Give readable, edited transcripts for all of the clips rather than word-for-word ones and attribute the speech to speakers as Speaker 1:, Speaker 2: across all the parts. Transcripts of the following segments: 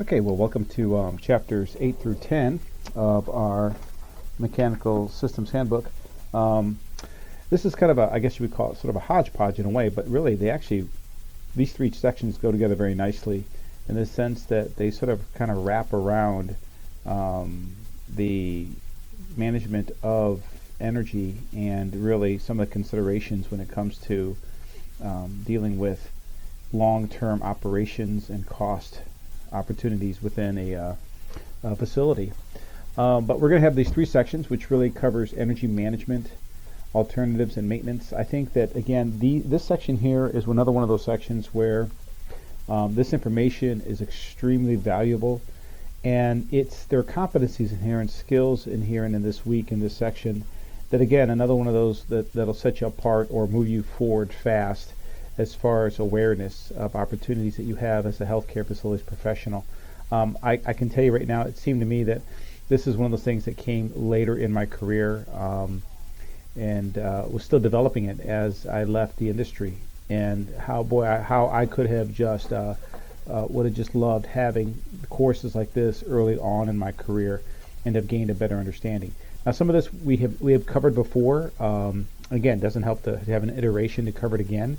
Speaker 1: Okay, well, welcome to chapters 8 through 10 of our Mechanical Systems Handbook. Um, this is kind of a, I guess you would call it sort of a hodgepodge in a way, but really these three sections go together very nicely in the sense that they sort of kind of wrap around the management of energy and really some of the considerations when it comes to dealing with long-term operations and cost opportunities within a facility. But we're going to have these three sections, which really covers energy management, alternatives, and maintenance. I think that, again, this section here is another one of those sections where this information is extremely valuable, and there are competencies in here and skills in here and in this week in this section that, again, another one of those that'll set you apart or move you forward fast as far as awareness of opportunities that you have as a healthcare facilities professional. I can tell you right now, it seemed to me that this is one of those things that came later in my career and was still developing it as I left the industry. And how I could have just would have just loved having courses like this early on in my career and have gained a better understanding. Now, some of this we have covered before. Again, doesn't help to have an iteration to cover it again.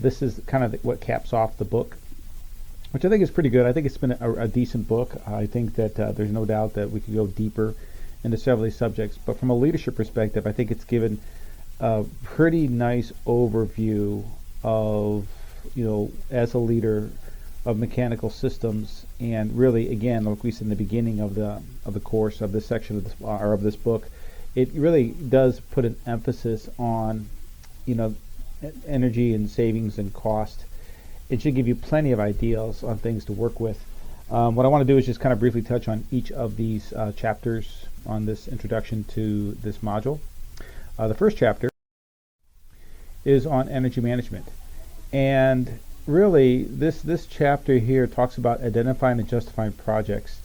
Speaker 1: This is kind of what caps off the book, which I think is pretty good. I think it's been a decent book. I think that there's no doubt that we could go deeper into several of these subjects. But from a leadership perspective, I think it's given a pretty nice overview of, as a leader of mechanical systems, and really, again, like we said in the beginning of the course of this section of this or of this book, it really does put an emphasis on, energy and savings and cost. It should give you plenty of ideas on things to work with. What I want to do is just kind of briefly touch on each of these chapters on this introduction to this module. The first chapter is on energy management, and really this chapter here talks about identifying and justifying projects.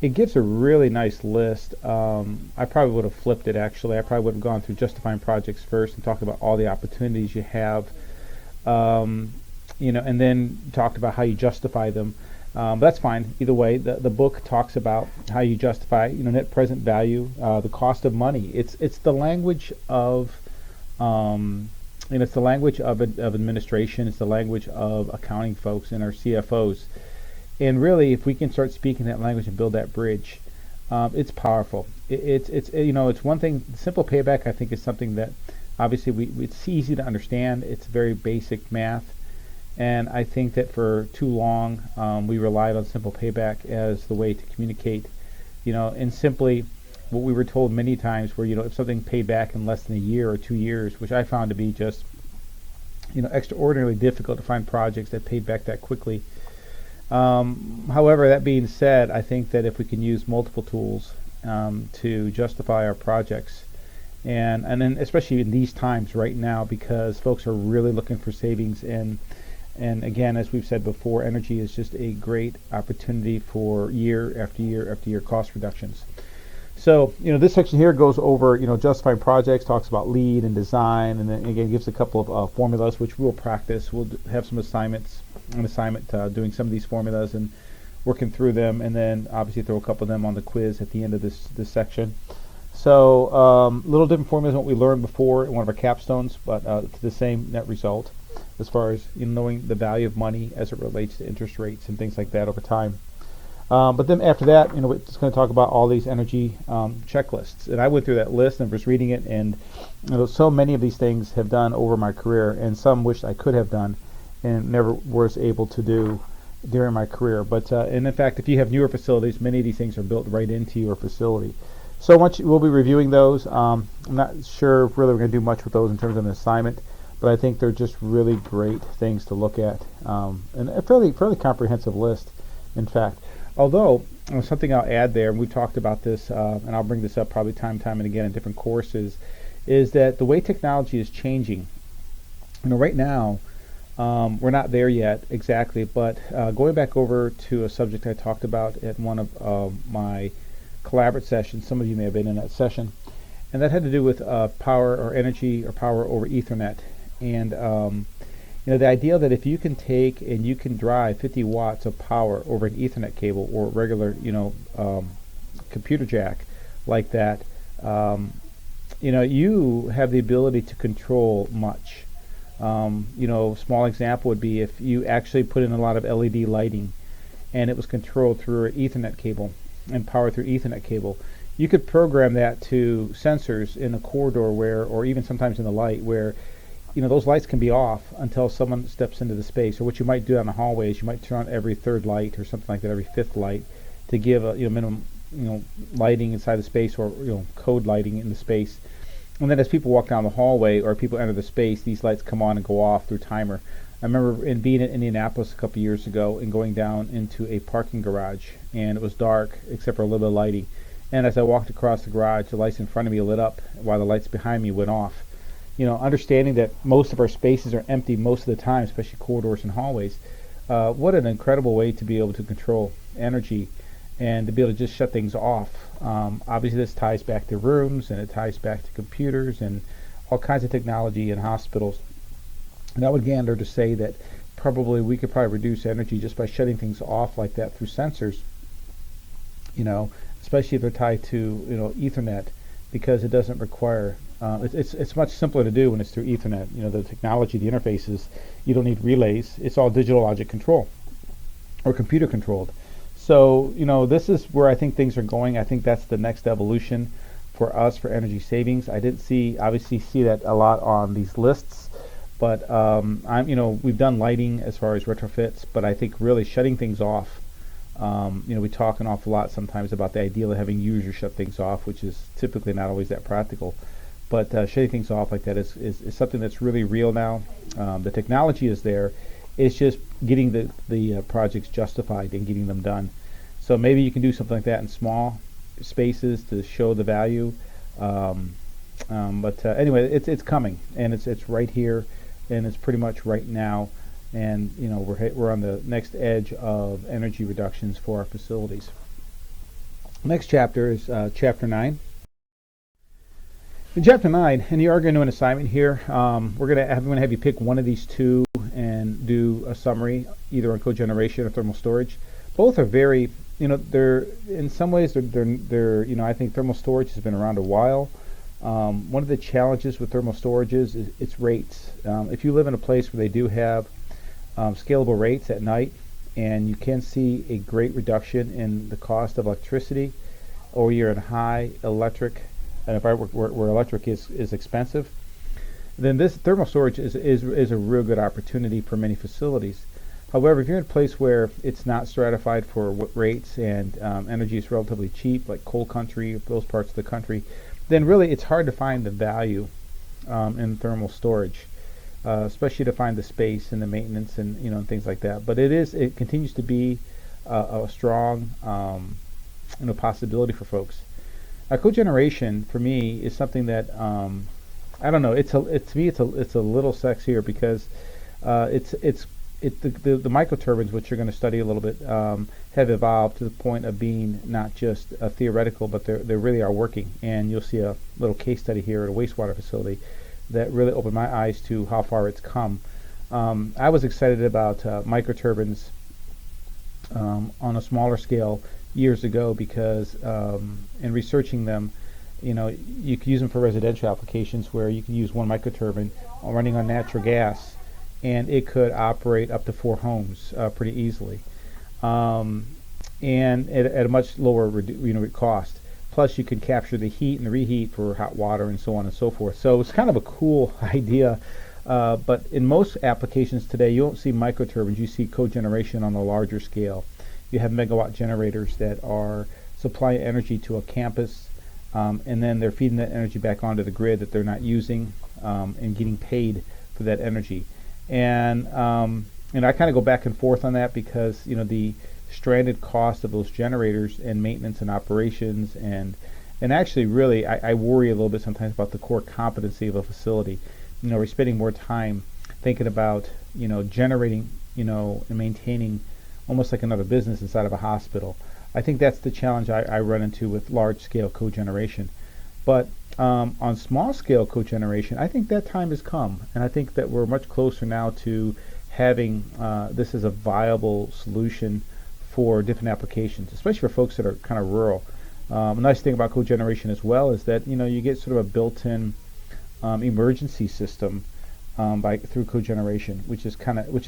Speaker 1: It gives a really nice list. I probably would have flipped it, actually. I probably would have gone through justifying projects first and talked about all the opportunities you have, and then talked about how you justify them. But that's fine. Either way, the book talks about how you justify, net present value, the cost of money. It's the language of, it's the language of administration. It's the language of accounting folks and our CFOs. And really, if we can start speaking that language and build that bridge, it's powerful. It's one thing. Simple payback, I think, is something that obviously it's easy to understand. It's very basic math, and I think that for too long we relied on simple payback as the way to communicate, and simply what we were told many times, where if something paid back in less than a year or 2 years, which I found to be just extraordinarily difficult to find projects that paid back that quickly. However, that being said, I think that if we can use multiple tools to justify our projects, and then especially in these times right now, because folks are really looking for savings, and again, as we've said before, energy is just a great opportunity for year after year after year cost reductions. So, this section here goes over, justifying projects, talks about lead and design, and then again gives a couple of formulas which we'll practice. We'll have some assignment doing some of these formulas and working through them, and then obviously throw a couple of them on the quiz at the end of this section. So, little different formulas than what we learned before in one of our capstones, but to the same net result as far as knowing the value of money as it relates to interest rates and things like that over time. But then after that, we're just going to talk about all these energy checklists. And I went through that list and was reading it, and so many of these things have done over my career, and some wish I could have done and never was able to do during my career. But and in fact, if you have newer facilities, many of these things are built right into your facility. So we'll be reviewing those. I'm not sure if really we're going to do much with those in terms of an assignment, but I think they're just really great things to look at, and a fairly comprehensive list, in fact. Although, something I'll add there, and we've talked about this, and I'll bring this up probably time and again in different courses, is that the way technology is changing. Right now, we're not there yet exactly, but going back over to a subject I talked about at one of my collaborate sessions, some of you may have been in that session, and that had to do with power or energy or power over Ethernet. And The idea that if you can take and you can drive 50 watts of power over an Ethernet cable or regular, computer jack like that, you have the ability to control much. Small example would be if you actually put in a lot of LED lighting and it was controlled through an Ethernet cable and powered through Ethernet cable. You could program that to sensors in a corridor or even sometimes in the light where, those lights can be off until someone steps into the space. Or what you might do on the hallways, you might turn on every third light or something like that, every fifth light, to give a minimum lighting inside the space, or code lighting in the space. And then as people walk down the hallway or people enter the space, these lights come on and go off through timer. I remember being in Indianapolis a couple years ago and going down into a parking garage, and it was dark except for a little bit of lighting. And as I walked across the garage, the lights in front of me lit up while the lights behind me went off. Understanding that most of our spaces are empty most of the time, especially corridors and hallways. What an incredible way to be able to control energy and to be able to just shut things off. Obviously, this ties back to rooms, and it ties back to computers and all kinds of technology in hospitals. And I would gander to say that we could probably reduce energy just by shutting things off like that through sensors, especially if they're tied to, Ethernet, because it doesn't require, it's much simpler to do when it's through Ethernet. The technology, the interfaces, you don't need relays. It's all digital logic control or computer controlled. So, this is where I think things are going. I think that's the next evolution for us for energy savings. I didn't obviously see that a lot on these lists, but we've done lighting as far as retrofits, but I think really shutting things off. We talk an awful lot sometimes about the idea of having users shut things off, which is typically not always that practical. But shutting things off like that is something that's really real now. The technology is there. It's just getting the projects justified and getting them done. So maybe you can do something like that in small spaces to show the value. But anyway, it's coming, and it's right here, and it's pretty much right now. And we're on the next edge of energy reductions for our facilities. Next chapter is chapter 9. In chapter 9, and you are going to do an assignment here. I'm going to have you pick one of these two and do a summary, either on cogeneration or thermal storage. Both are very, they're in some ways they're I think thermal storage has been around a while. One of the challenges with thermal storage is its rates. If you live in a place where they do have scalable rates at night, and you can see a great reduction in the cost of electricity, or you're in high electric, and where electric is expensive, then this thermal storage is a real good opportunity for many facilities. However, if you're in a place where it's not stratified for rates and energy is relatively cheap, like coal country, those parts of the country, then really it's hard to find the value in thermal storage. Especially to find the space and the maintenance and things like that. But it continues to be a strong possibility for folks. Cogeneration for me is something that I don't know. It's a little sexier because the microturbines, which you're going to study a little bit, have evolved to the point of being not just theoretical, but they really are working. And you'll see a little case study here at a wastewater facility that really opened my eyes to how far it's come. I was excited about microturbines on a smaller scale years ago because in researching them, you can use them for residential applications where you can use one microturbine running on natural gas, and it could operate up to 4 homes pretty easily, and at a much lower cost. Plus, you can capture the heat and the reheat for hot water and so on and so forth. So it's kind of a cool idea. But in most applications today, you don't see microturbines. You see cogeneration on a larger scale. You have megawatt generators that are supplying energy to a campus, and then they're feeding that energy back onto the grid that they're not using, and getting paid for that energy. And I kind of go back and forth on that because the stranded cost of those generators and maintenance and operations and actually really I worry a little bit sometimes about the core competency of a facility. We're spending more time thinking about generating and maintaining almost like another business inside of a hospital. I think that's the challenge I run into with large scale cogeneration. But On small scale cogeneration, I think that time has come, and I think that we're much closer now to having this as a viable solution for different applications, especially for folks that are kind of rural. A nice thing about cogeneration as well is that you get sort of a built-in emergency system through cogeneration, which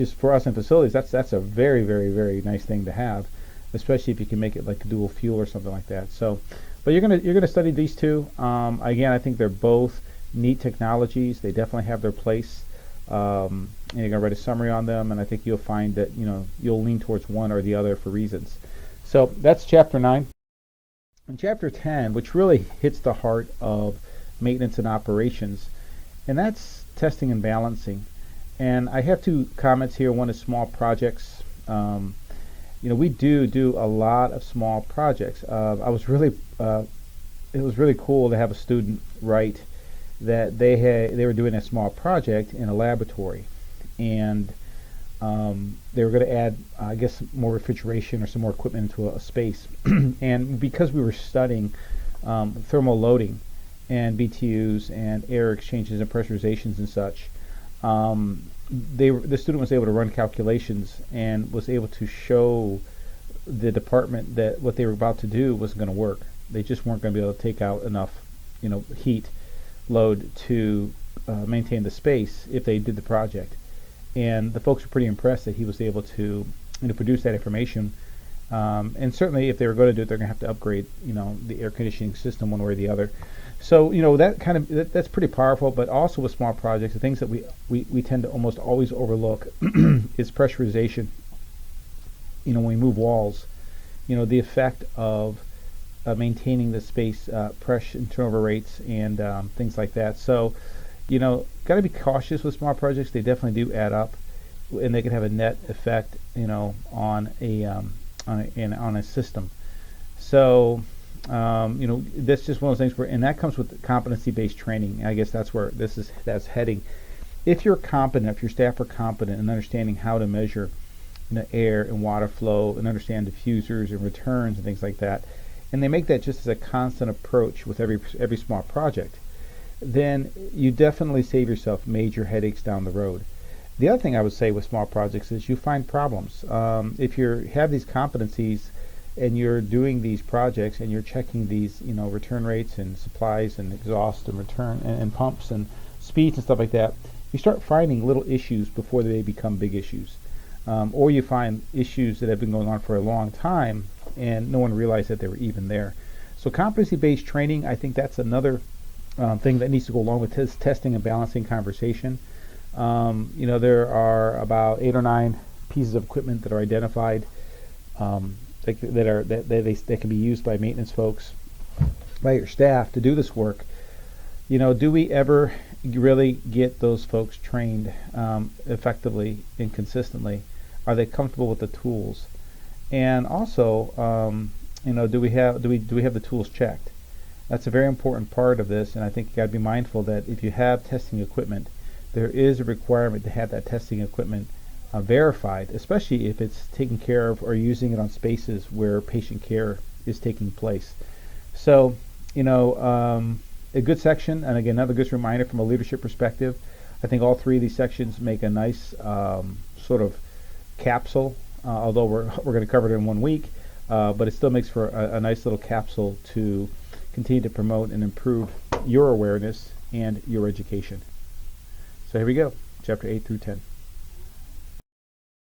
Speaker 1: is for us in facilities. That's a very, very, very nice thing to have, especially if you can make it like dual fuel or something like that. So, but you're gonna study these two. Again, I think they're both neat technologies. They definitely have their place. And you're gonna write a summary on them, and I think you'll find that you'll lean towards one or the other for reasons. So that's chapter 9. And chapter 10, which really hits the heart of maintenance and operations, and that's testing and balancing. And I have 2 comments here. One is small projects. We do a lot of small projects. It was really cool to have a student write that they were doing a small project in a laboratory, and they were going to add, I guess, more refrigeration or some more equipment into a space. And because we were studying thermal loading and BTUs and air exchanges and pressurizations and such, the student was able to run calculations and was able to show the department that what they were about to do wasn't going to work. They just weren't going to be able to take out enough, heat load to maintain the space if they did the project. And the folks were pretty impressed that he was able to produce that information. And certainly, if they were going to do it, they're going to have to upgrade, the air conditioning system one way or the other. So, that's pretty powerful. But also with small projects, the things that we tend to almost always overlook is pressurization. When we move walls, the effect of maintaining the space, pressure and turnover rates, and things like that. So, got to be cautious with small projects. They definitely do add up, and they can have a net effect, on a system. So, that's just one of those things and that comes with competency-based training. I guess that's where that's heading. If you're competent, if your staff are competent in understanding how to measure, air and water flow, and understand diffusers and returns and things like that, and they make that just as a constant approach with every small project, then you definitely save yourself major headaches down the road. The other thing I would say with small projects is you find problems. If you have these competencies and you're doing these projects and you're checking these, return rates and supplies and exhaust and return and pumps and speeds and stuff like that, you start finding little issues before they become big issues. Or you find issues that have been going on for a long time and no one realized that they were even there. So competency-based training, I think that's another thing that needs to go along with this testing and balancing conversation. There are about 8 or 9 pieces of equipment that are identified that can be used by maintenance folks, by your staff to do this work. Do we ever really get those folks trained effectively and consistently? Are they comfortable with the tools? And also, do we have the tools checked? That's a very important part of this, and I think you got to be mindful that if you have testing equipment, there is a requirement to have that testing equipment verified, especially if it's taken care of or using it on spaces where patient care is taking place. So, a good section, and again, another good reminder from a leadership perspective. I think all 3 of these sections make a nice sort of capsule, although we're going to cover it in 1 week, but it still makes for a nice little capsule to continue to promote and improve your awareness and your education. So here we go, chapter 8 through 10.